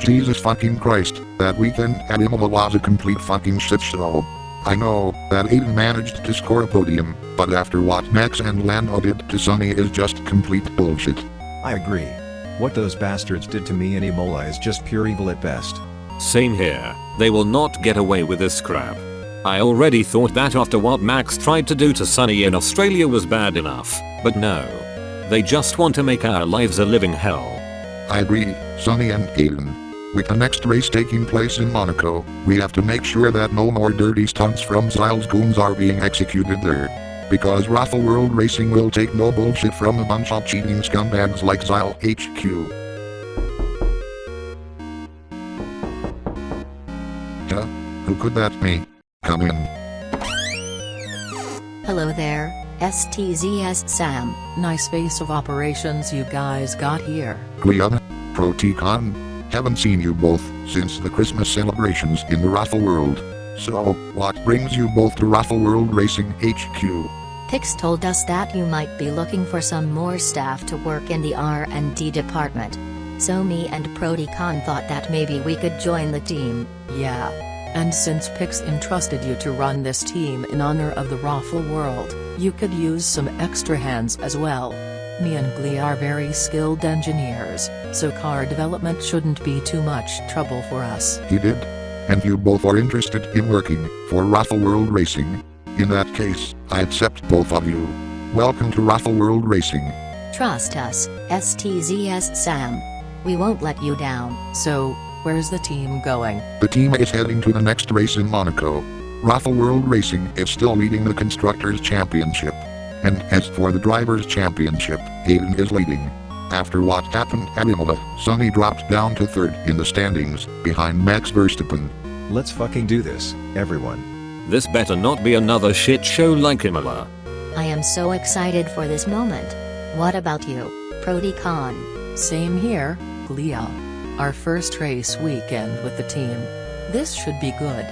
Jesus fucking Christ, that weekend at Imola was a complete fucking shit show. I know that Aiden managed to score a podium, but after what Max and Lando did to Sonny is just complete bullshit. I agree. What those bastards did to me in Imola is just pure evil at best. Same here, they will not get away with this crap. I already thought that after what Max tried to do to Sonny in Australia was bad enough, but no. They just want to make our lives a living hell. I agree, Sonny and Aiden. With the next race taking place in Monaco, we have to make sure that no more dirty stunts from Zyle's goons are being executed there. Because ROFL World Racing will take no bullshit from a bunch of cheating scumbags like Zyle HQ. Who could that be? Come in. Hello there, STZS Sam. Nice base of operations you guys got here. Gliana, Proticon. Haven't seen you both since the Christmas celebrations in the ROFL World. So, what brings you both to ROFL World Racing HQ? Pix told us that you might be looking for some more staff to work in the R&D department. So me and Proticon thought that maybe we could join the team. Yeah. And since Pix entrusted you to run this team in honor of the ROFL World, you could use some extra hands as well. Me and Glee are very skilled engineers, so car development shouldn't be too much trouble for us. He did? And you both are interested in working for ROFL World Racing? In that case, I accept both of you. Welcome to ROFL World Racing. Trust us, STZS Sam. We won't let you down. So, where's the team going? The team is heading to the next race in Monaco. ROFL World Racing is still leading the Constructors' Championship. And as for the Drivers' Championship, Aiden is leading. After what happened at Imola, Sonny dropped down to third in the standings, behind Max Verstappen. Let's fucking do this, everyone. This better not be another shit show like Imola. I am so excited for this moment. What about you, Proticon? Same here, Glia. Our first race weekend with the team. This should be good.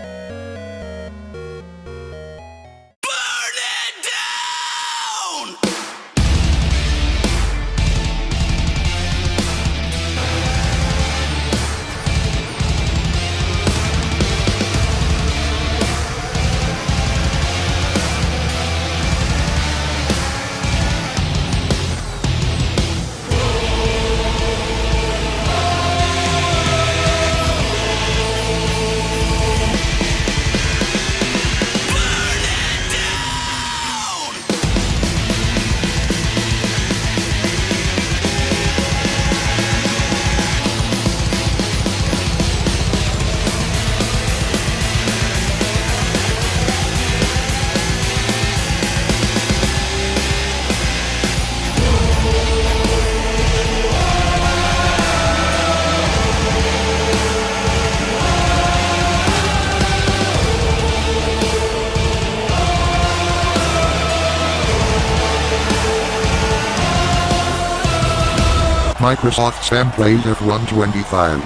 Microsoft Sam plays F1 25.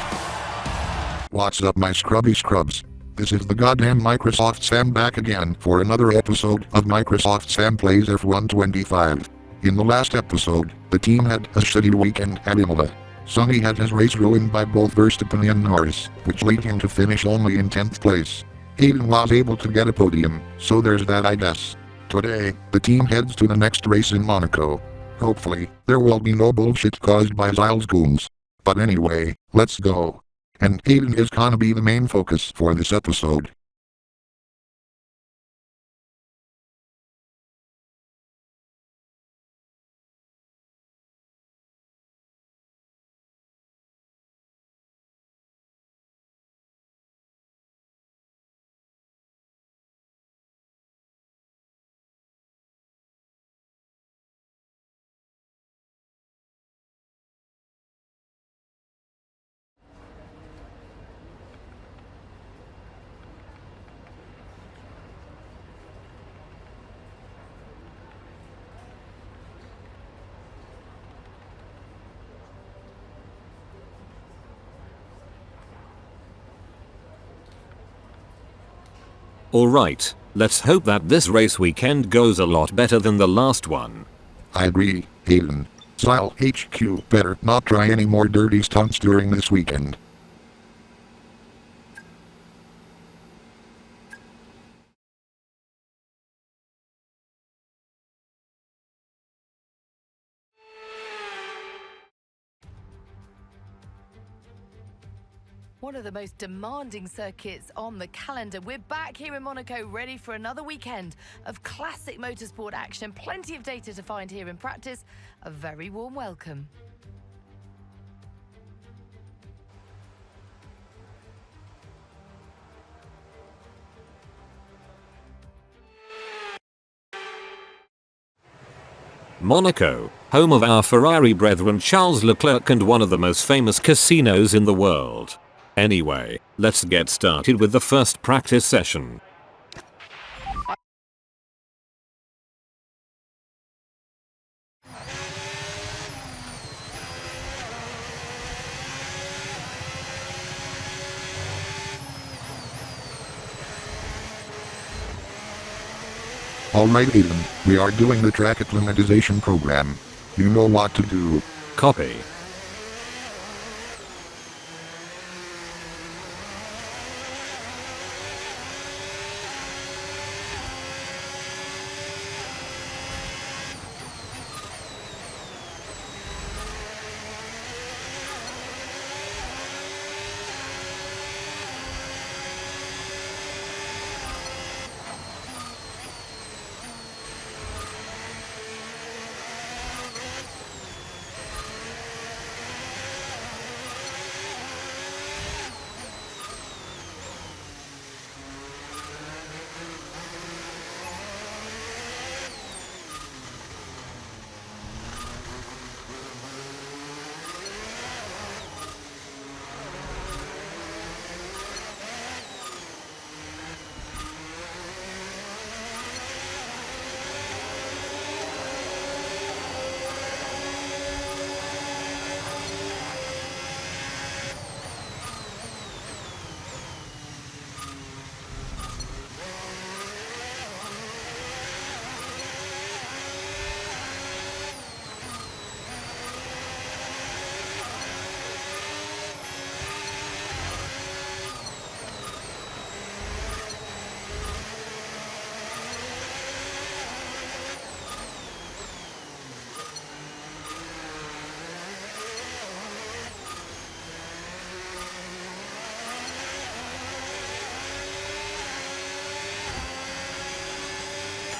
What's up my scrubby scrubs? This is the goddamn Microsoft Sam back again for another episode of Microsoft Sam plays F1 25. In the last episode, the team had a shitty weekend at Imola. Sonny had his race ruined by both Verstappen and Norris, which led him to finish only in 10th place. Aiden was able to get a podium, so there's that I guess. Today, the team heads to the next race in Monaco. Hopefully, there will be no bullshit caused by Zyle's goons. But anyway, let's go. And Aiden is gonna be the main focus for this episode. Alright, let's hope that this race weekend goes a lot better than the last one. I agree, Aiden. Zyle HQ better not try any more dirty stunts during this weekend. One of the most demanding circuits on the calendar. We're back here in Monaco, ready for another weekend of classic motorsport action. Plenty of data to find here in practice. A very warm welcome. Monaco, home of our Ferrari brethren Charles Leclerc and one of the most famous casinos in the world. Anyway, let's get started with the first practice session. Alright Aiden, we are doing the track acclimatization program. You know what to do. Copy.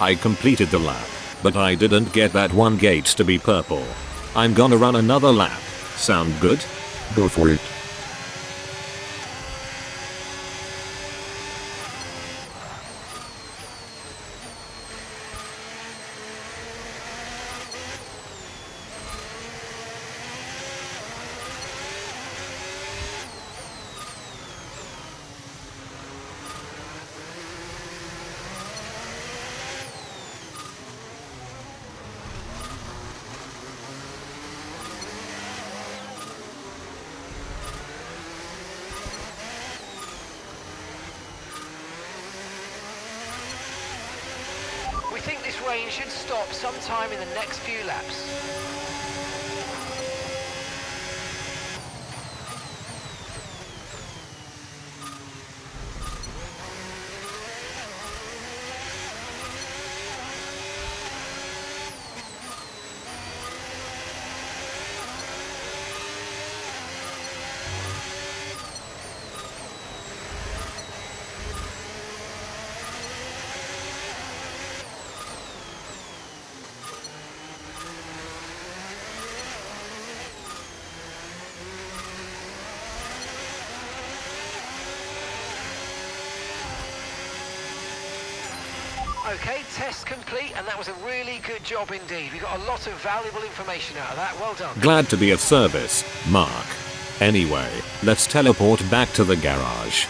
I completed the lap, but I didn't get that one gate to be purple. I'm gonna run another lap. Sound good? Go for it. We think this rain should stop sometime in the next few laps. Okay, test complete, and that was a really good job indeed. We got a lot of valuable information out of that. Well done. Glad to be of service, Mark. Anyway, let's teleport back to the garage.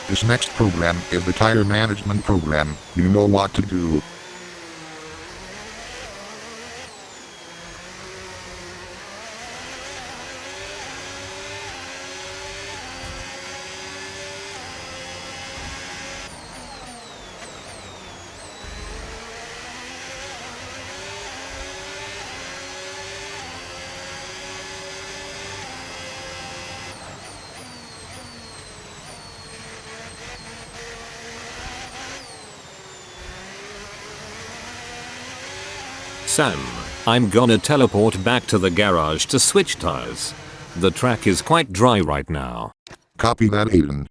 This next program is the tire management program. You know what to do. Sam, I'm gonna teleport back to the garage to switch tires. The track is quite dry right now. Copy that, Aiden.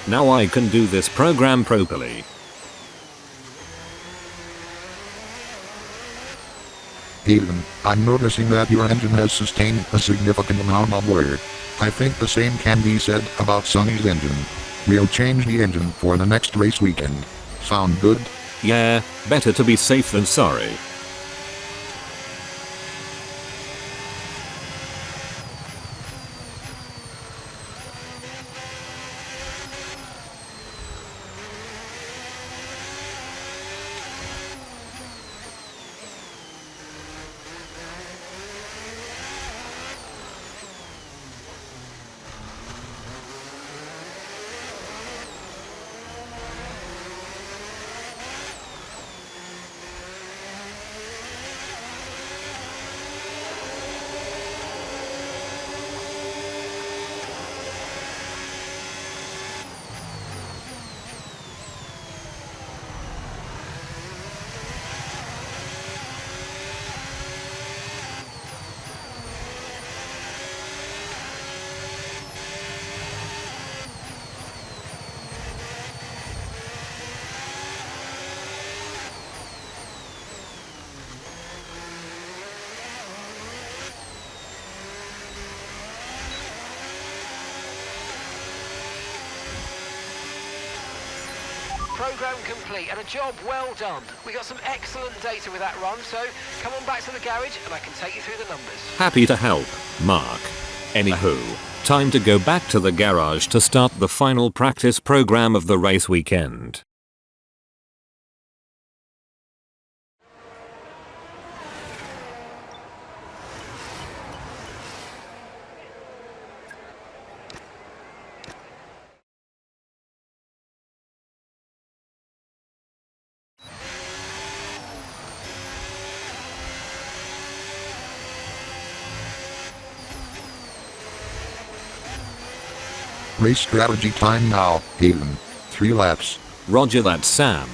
Now I can do this program properly. Aiden, I'm noticing that your engine has sustained a significant amount of wear. I think the same can be said about Sonny's engine. We'll change the engine for the next race weekend. Sound good? Yeah, better to be safe than sorry. Program complete and a job well done. We got some excellent data with that run, so come on back to the garage and I can take you through the numbers. Happy to help, Mark. Anywho, time to go back to the garage to start the final practice program of the race weekend. Race strategy time now, Aiden. 3 laps. Roger that, Sam.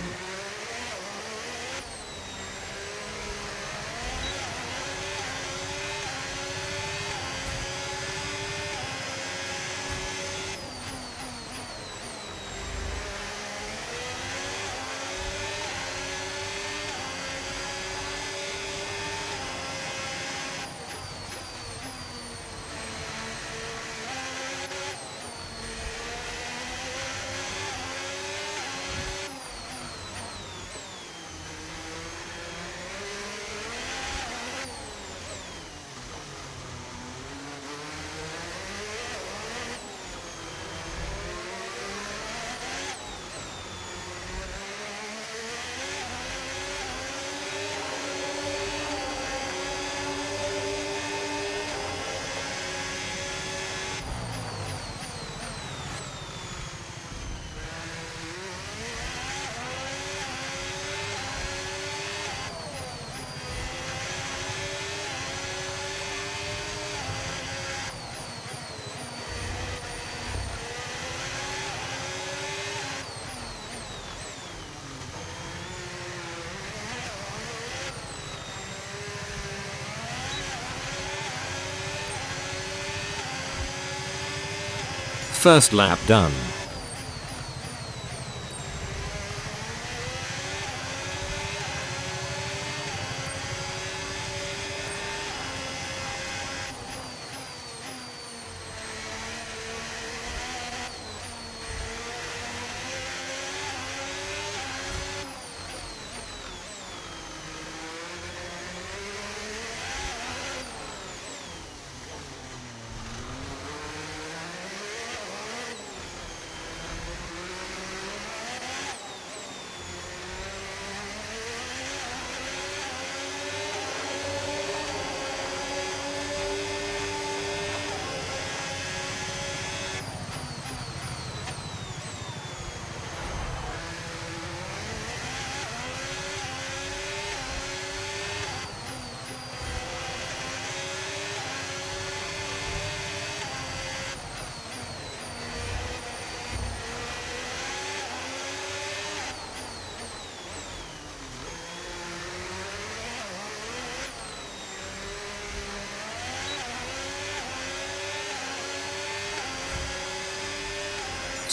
First lap done.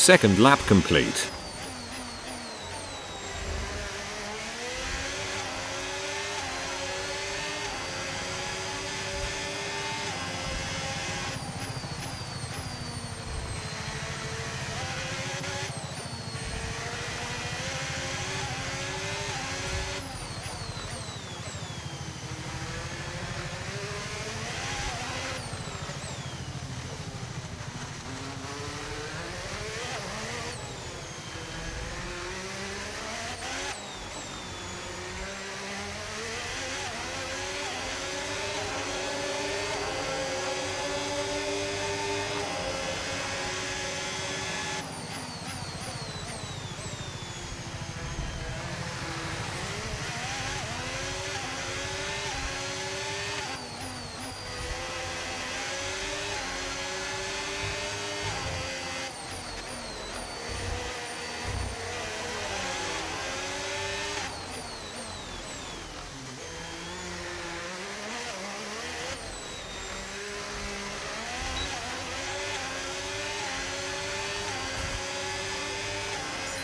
second lap complete.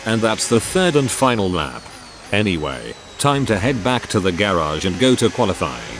And that's the third and final lap. Anyway, time to head back to the garage and go to qualifying.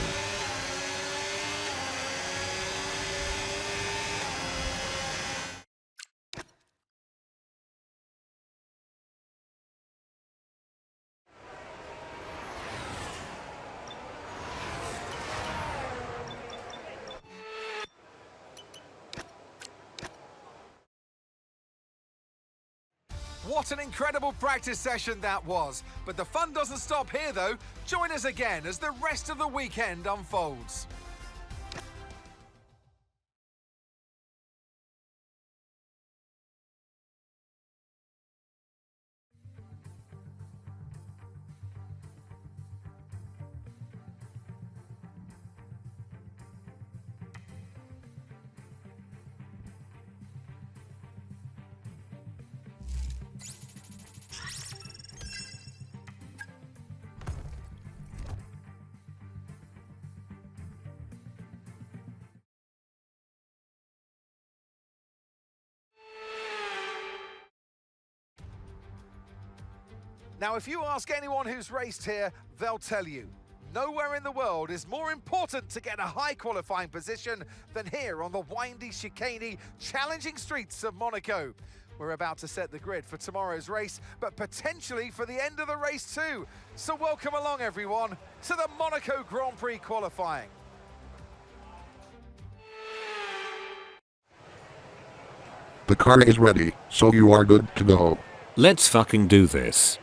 What an incredible practice session that was. But the fun doesn't stop here though. Join us again as the rest of the weekend unfolds. Now, if you ask anyone who's raced here, they'll tell you, nowhere in the world is more important to get a high qualifying position than here on the windy, chicaney, challenging streets of Monaco. We're about to set the grid for tomorrow's race, but potentially for the end of the race too. So welcome along, everyone, to the Monaco Grand Prix qualifying. The car is ready, so you are good to go. Let's fucking do this.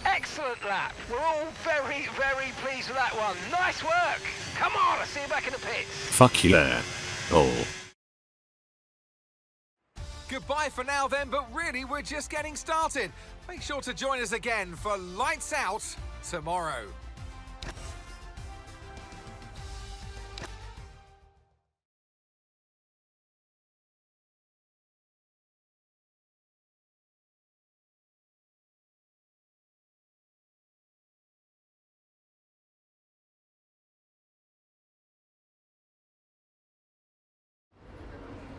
Excellent lap. We're all very, very pleased with that one. Nice work. Come on, I'll see you back in the pits. Fuck you there. Oh. Goodbye for now then, but really we're just getting started. Make sure to join us again for Lights Out tomorrow.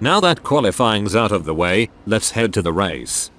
Now that qualifying's out of the way, let's head to the race.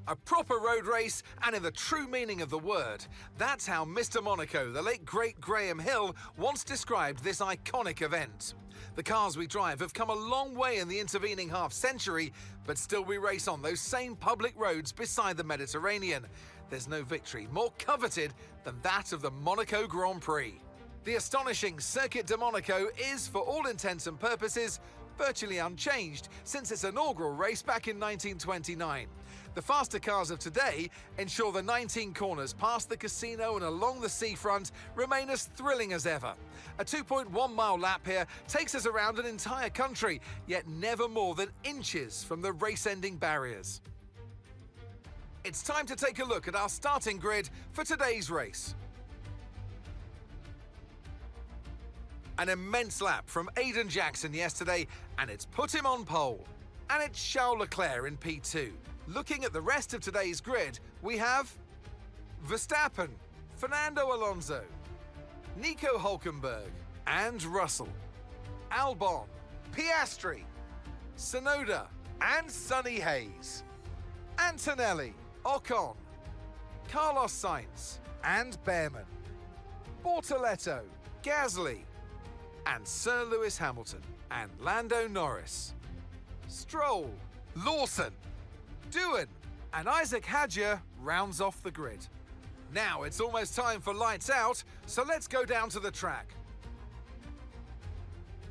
A proper road race, and in the true meaning of the word. That's how Mr. Monaco, the late great Graham Hill, once described this iconic event. The cars we drive have come a long way in the intervening half-century, but still we race on those same public roads beside the Mediterranean. There's no victory more coveted than that of the Monaco Grand Prix. The astonishing Circuit de Monaco is, for all intents and purposes, virtually unchanged since its inaugural race back in 1929. The faster cars of today ensure the 19 corners past the casino and along the seafront remain as thrilling as ever. A 2.1 mile lap here takes us around an entire country, yet never more than inches from the race-ending barriers. It's time to take a look at our starting grid for today's race. An immense lap from Aiden Jackson yesterday, and it's put him on pole. And it's Charles Leclerc in P2. Looking at the rest of today's grid, we have Verstappen, Fernando Alonso, Nico Hülkenberg, and Russell, Albon, Piastri, Tsunoda, and Sonny Hayes, Antonelli, Ocon, Carlos Sainz, and Behrman, Bortoletto, Gasly, and Sir Lewis Hamilton, and Lando Norris, Stroll, Lawson, Doohan, and Isaac Hadjar rounds off the grid. Now it's almost time for lights out, so let's go down to the track.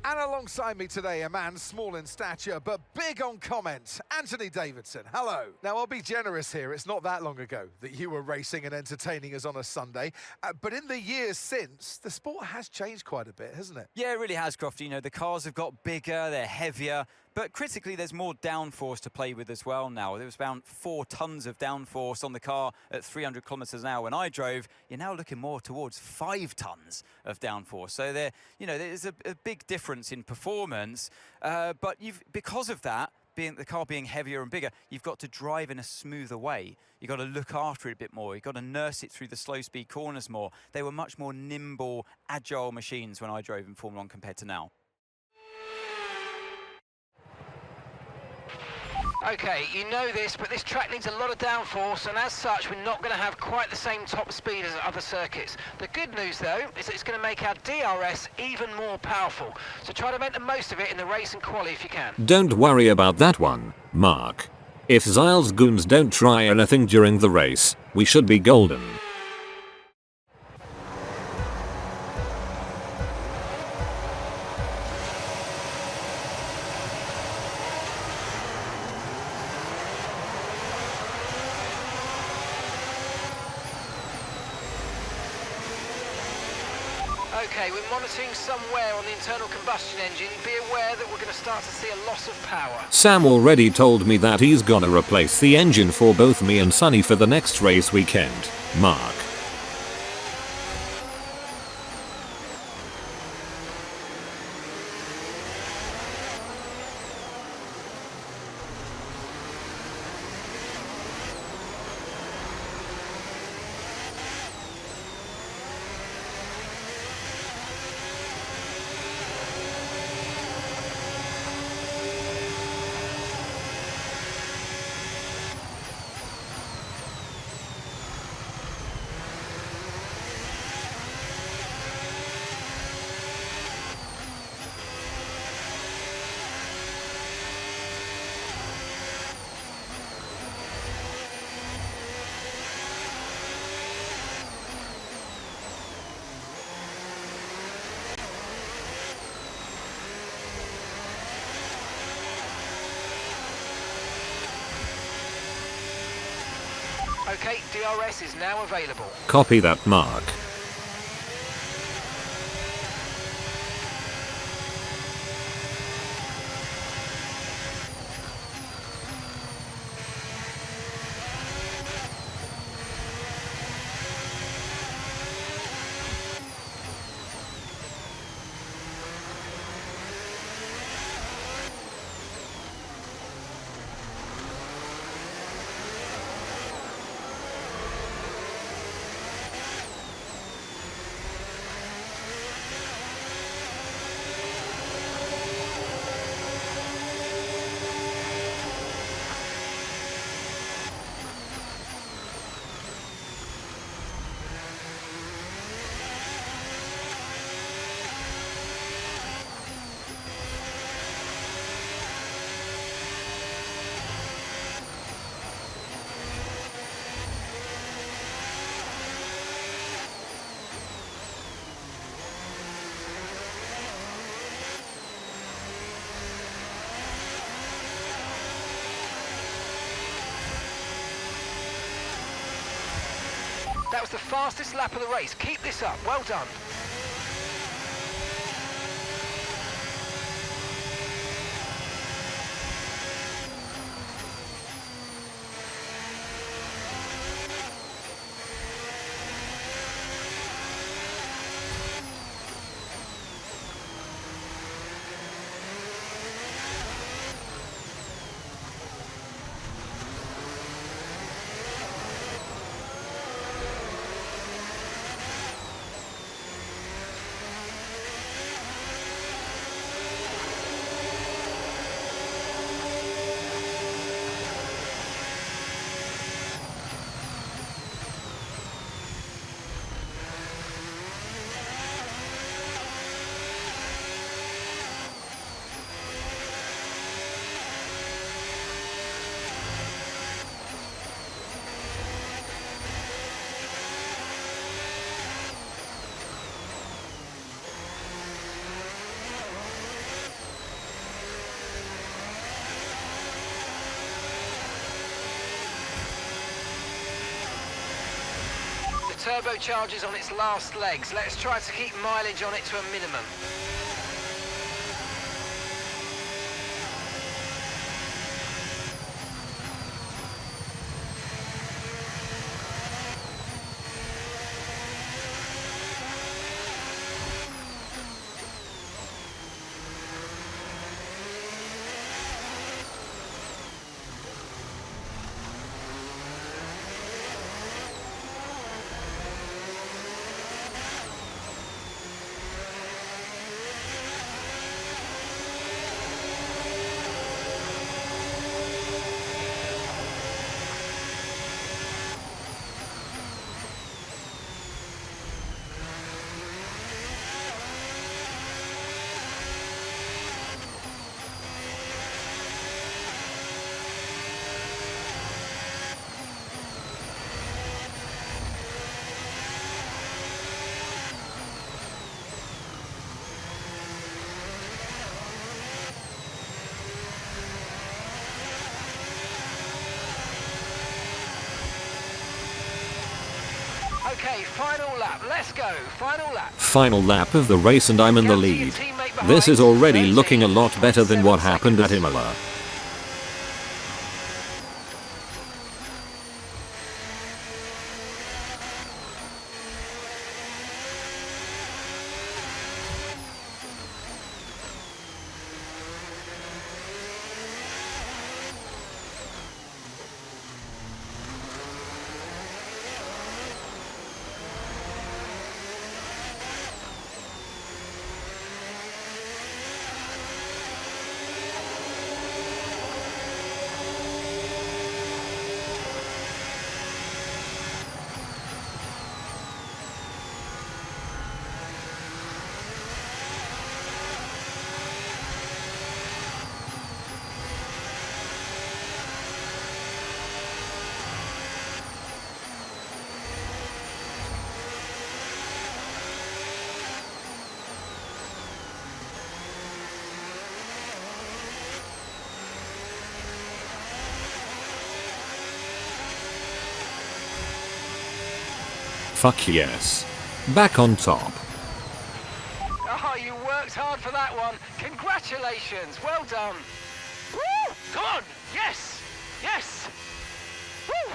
And alongside me today, a man small in stature but big on comment, Anthony Davidson. Hello. Now, I'll be generous here. It's not that long ago that you were racing and entertaining us on a Sunday. But in the years since, the sport has changed quite a bit, hasn't it? Yeah, it really has, Crofty. You know, the cars have got bigger, they're heavier, but critically, there's more downforce to play with as well now. There was about 4 tons of downforce on the car at 300 kilometers an hour when I drove. You're now looking more towards 5 tons of downforce. So there's a big difference in performance. But because of that, the car being heavier and bigger, you've got to drive in a smoother way. You've got to look after it a bit more. You've got to nurse it through the slow speed corners more. They were much more nimble, agile machines when I drove in Formula 1 compared to now. Okay, you know this, but this track needs a lot of downforce, and as such, we're not going to have quite the same top speed as other circuits. The good news, though, is that it's going to make our DRS even more powerful. So try to make the most of it in the race and quali if you can. Don't worry about that one, Mark. If Zyle's goons don't try anything during the race, we should be golden. Okay, we're monitoring some wear on the internal combustion engine. Be aware that we're going to start to see a loss of power. Sam already told me that he's gonna replace the engine for both me and Sonny for the next race weekend, Mark. Okay, DRS is now available. Copy that, Mark. That was the fastest lap of the race. Keep this up. Well done. Turbocharger's on its last legs. Let's try to keep mileage on it to a minimum. Okay, final lap. Let's go. Final lap. Final lap of the race and I'm in the lead. This is already looking a lot better than what happened at Imola. Fuck yes. Back on top. Oh, you worked hard for that one. Congratulations. Well done. Woo! Come on. Yes. Yes. Woo!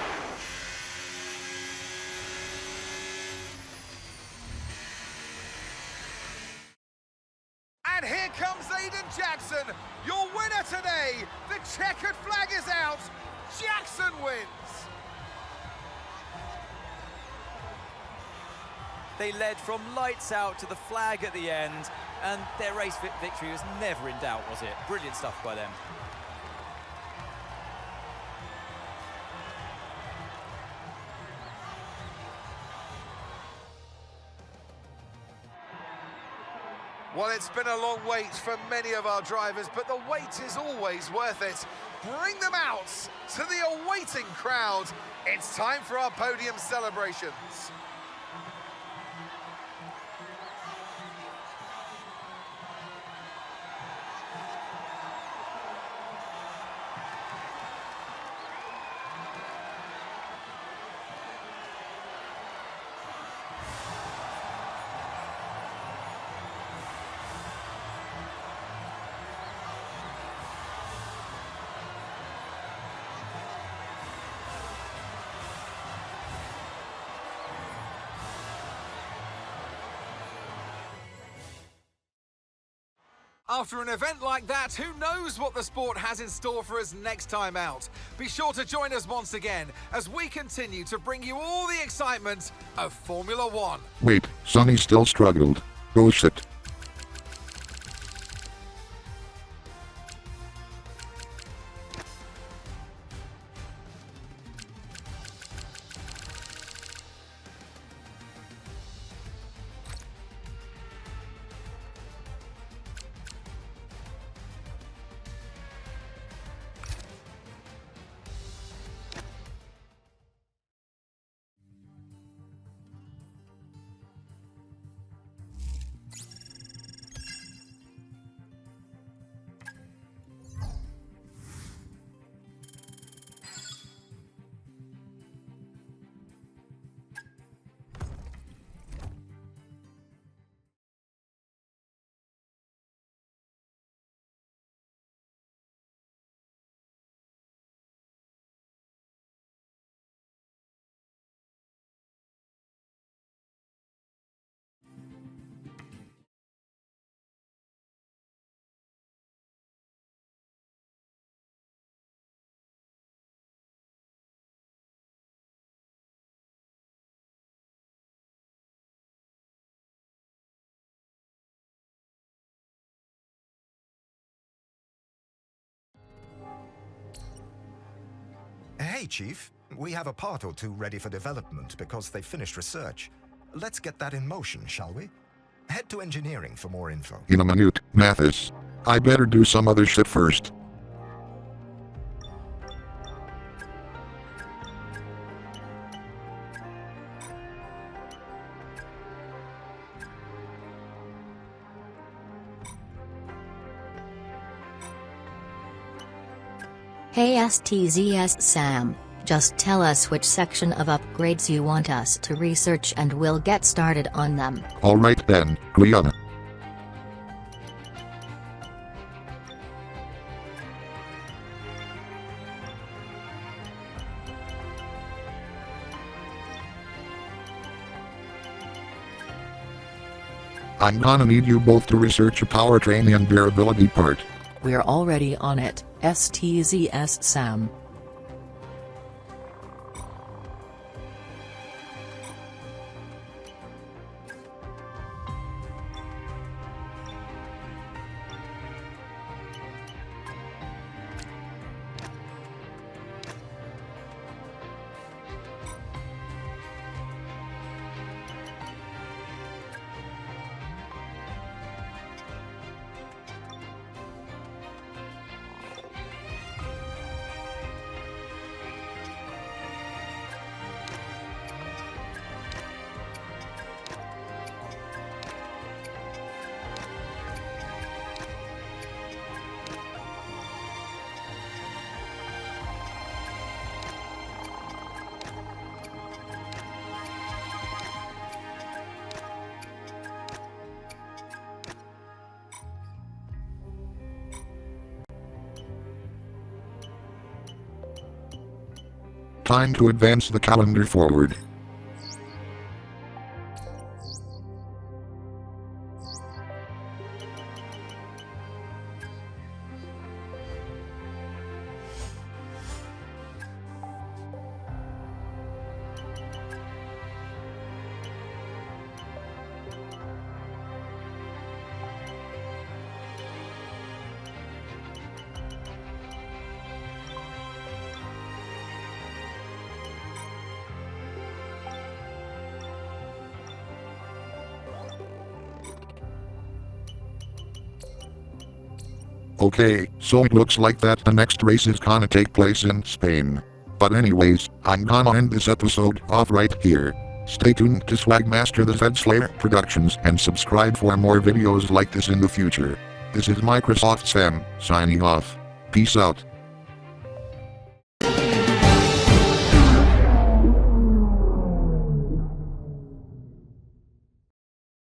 And here comes Aiden Jackson, your winner today. The checkered flag is out. Jackson wins. They led from lights out to the flag at the end, and their race victory was never in doubt, was it? Brilliant stuff by them. Well, it's been a long wait for many of our drivers, but the wait is always worth it. Bring them out to the awaiting crowd. It's time for our podium celebrations. After an event like that, who knows what the sport has in store for us next time out? Be sure to join us once again as we continue to bring you all the excitement of Formula One. Wait, Sonny still struggled. Oh shit. Hey, Chief. We have a part or two ready for development because they finished research. Let's get that in motion, shall we? Head to engineering for more info. In a minute, Mathis. I better do some other shit first. Hey STZS Sam, just tell us which section of upgrades you want us to research and we'll get started on them. Alright then, Gliana. I'm gonna need you both to research a powertrain and bearability part. We're already on it, STZS Sam. time to advance the calendar forward. Okay, so it looks like that the next race is gonna take place in Spain. But anyways, I'm gonna end this episode off right here. Stay tuned to Swagmaster the Zed Slayer Productions and subscribe for more videos like this in the future. This is Microsoft Sam, signing off. Peace out.